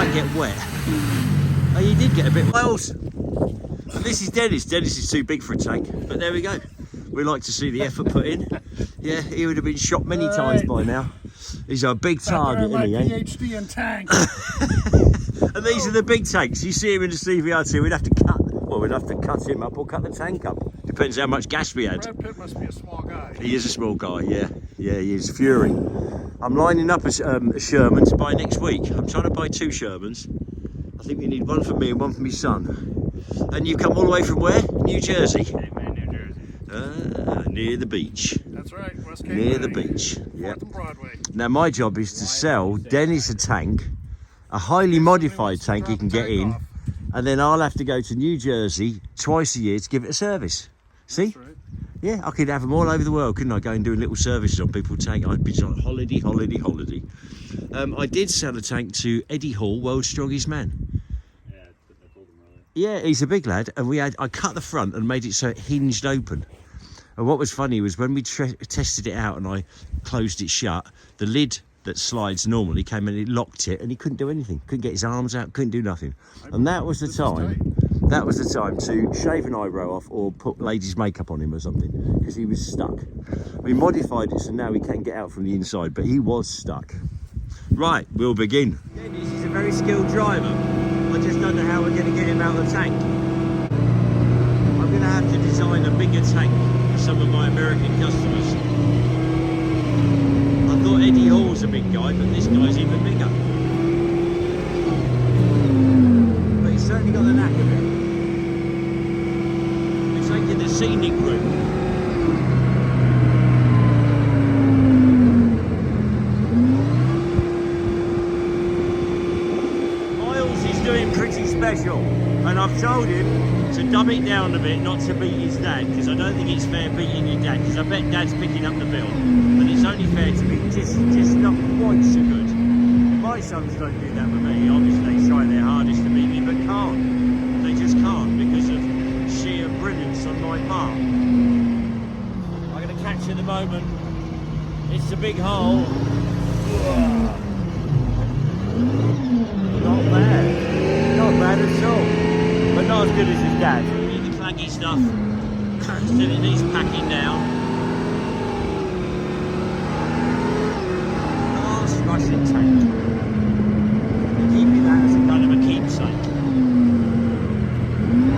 might get wet. Oh, you did get a bit wet. Miles. And this is Dennis. Dennis is too big for a tank, but there we go. We like to see the effort put in. Yeah, he would have been shot many times by now. He's a big target, isn't he? PhD in tanks. And these are the big tanks. You see him in the CVR2, we'd have to cut. Well, we'd have to cut him up or cut the tank up. Depends how much gas we had. Brad Pitt must be a small guy. He is a small guy, yeah. Yeah, he is. Fury. I'm lining up a Sherman to buy next week. I'm trying to buy 2 Shermans. I think we need one for me and one for my son. And you come all the way from where? New Jersey? Caveman, New Jersey. Near the beach. That's right, West Caveman. Near the beach, yeah. 4th and Broadway. Now my job is to sell Dennis a tank, a highly modified tank he can get in, and then I'll have to go to New Jersey twice a year to give it a service. See? That's right. Yeah, I could have them all over the world, couldn't I? Go and do little services on people's tank. I'd be like holiday. I did sell a tank to Eddie Hall, World's Strongest Man. Yeah, I told him earlier. Yeah, he's a big lad, and I cut the front and made it so it hinged open. And what was funny was when we tested it out and I closed it shut, the lid that slides normally came and it locked it, and he couldn't do anything. Couldn't get his arms out, couldn't do nothing. And that was the time. That was the time to shave an eyebrow off or put ladies' makeup on him or something, because he was stuck. We modified it so now he can get out from the inside, but he was stuck. Right, we'll begin. Dennis is a very skilled driver. I just don't know how we're going to get him out of the tank. I'm going to have to design a bigger tank for some of my American customers. I thought Eddie Hall's a big guy, but this guy's even bigger. But he's certainly got the knack of it. We're taking the scenic route. Pretty special, and I've told him to dumb it down a bit, not to beat his dad, because I don't think it's fair beating your dad, because I bet dad's picking up the bill, but it's only fair to be just not quite so good. My sons don't do that with me. Obviously they try their hardest to beat me, but can't. They just can't because of sheer brilliance on my part. I'm going to catch at the moment. It's a big hole. Not bad. Not bad at all, but not as good as his dad. We need the claggy stuff, still it needs packing down. Last Russian tank. We're keeping that as a kind of a keepsake.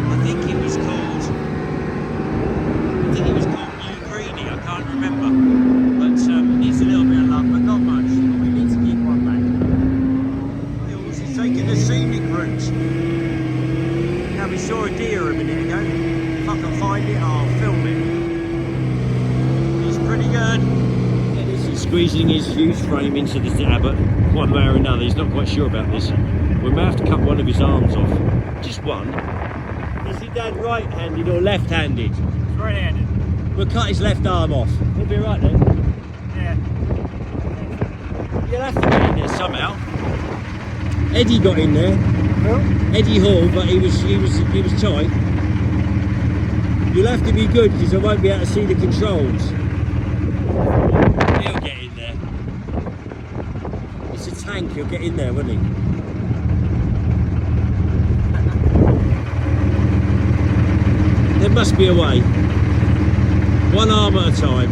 I think it was called New Greenie, I can't remember. But it needs a little bit of love, but not much. We need to keep one back. He's taking the scenic route. Now we saw a deer a minute ago. If I can find it, I'll film it. It's pretty good. Dennis is squeezing his huge frame into the Abbott one way or another. He's not quite sure about this. We may have to cut one of his arms off. Just one. Is your dad right-handed or left-handed? He's right-handed. We'll cut his left arm off. He'll be right then. Yeah. You'll have to get in there somehow. Eddie got in there. Who? Eddie Hall, but he was tight. You'll have to be good because I won't be able to see the controls. He'll get in there. It's a tank, he'll get in there, won't he? There must be a way. One arm at a time.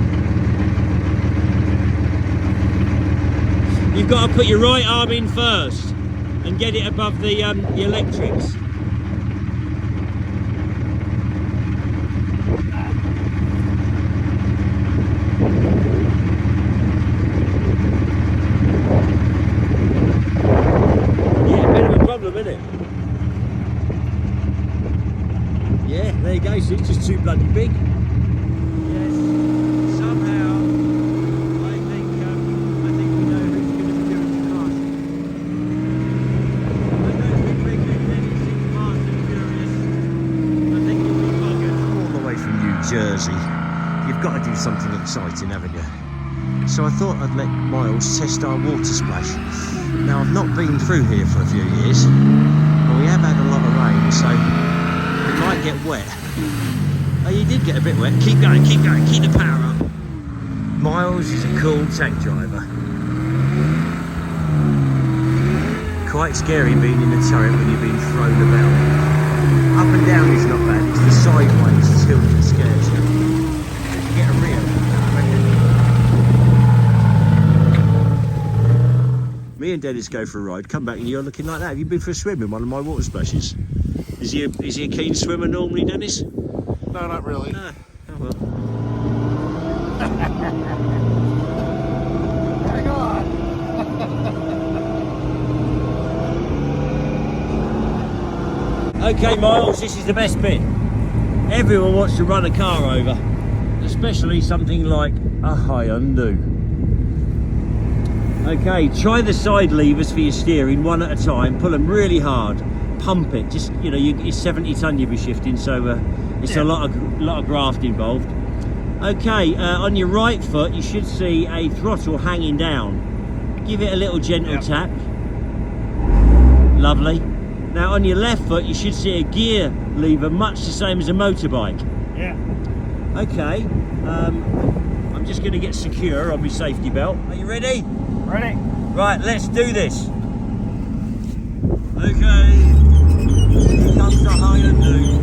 You've got to put your right arm in first and get it above the electrics. Yeah, a bit of a problem, isn't it? Yeah, there you go, so it's just too bloody big. Yes, somehow I think we know who's going to be doing the casting. I don't think we're getting anything Fast and Furious. I think you'll be buggered. All the way from New Jersey. You've got to do something exciting, haven't you? So I thought I'd let Miles test our water splash. Now I've not been through here for a few years, but we have had a lot of rain, so it might get wet. Oh, you did get a bit wet. Keep going, keep the power up. Miles is a cool tank driver. quite scary being in the turret when you're being thrown about. Up and down is not bad, it's the sideways tilt that scares you. If you get a rear, me and Dennis go for a ride, come back and you're looking like that. Have you been for a swim in one of my water splashes? Is he a keen swimmer normally, Dennis? No, not really. Oh well. Hang on. Okay, Miles, this is the best bit. Everyone wants to run a car over, especially something like a Hyundai. Okay, try the side levers for your steering one at a time. Pull them really hard. Pump it. Just, you know, it's 70 ton you'll be shifting, so it's a lot of graft involved. Okay, on your right foot you should see a throttle hanging down. Give it a little gentle tap. Lovely. Now on your left foot you should see a gear lever, much the same as a motorbike. Yeah. Okay, I'm just going to get secure on my safety belt. Are you ready? Ready? Right, let's do this. Okay, here comes the Hyundai.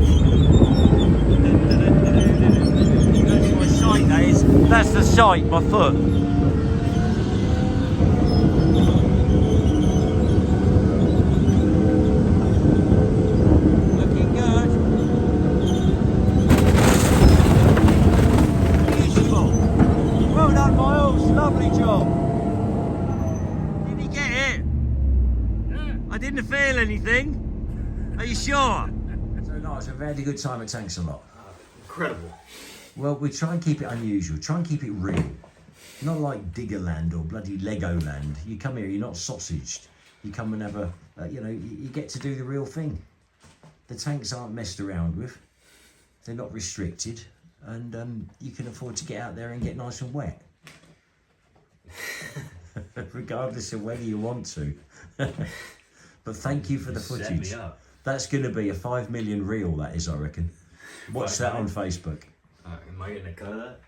That's my sight, that is. That's the sight, my foot. Looking good. Beautiful. Well done, Miles. Lovely job. Did he get it? Yeah. I didn't feel anything. Are you sure? So nice. I've had a good time at Tanks-alot. Incredible. Well, we try and keep it unusual. Try and keep it real. Not like Diggerland or bloody Legoland. You come here, you're not sausaged. You come and have a, you get to do the real thing. The tanks aren't messed around with. They're not restricted. And you can afford to get out there and get nice and wet. Regardless of whether you want to. But thank you for the footage. Set me up. That's going to be a 5 million reel, that is, I reckon. Watch that on Facebook. Am I getting a cut of that?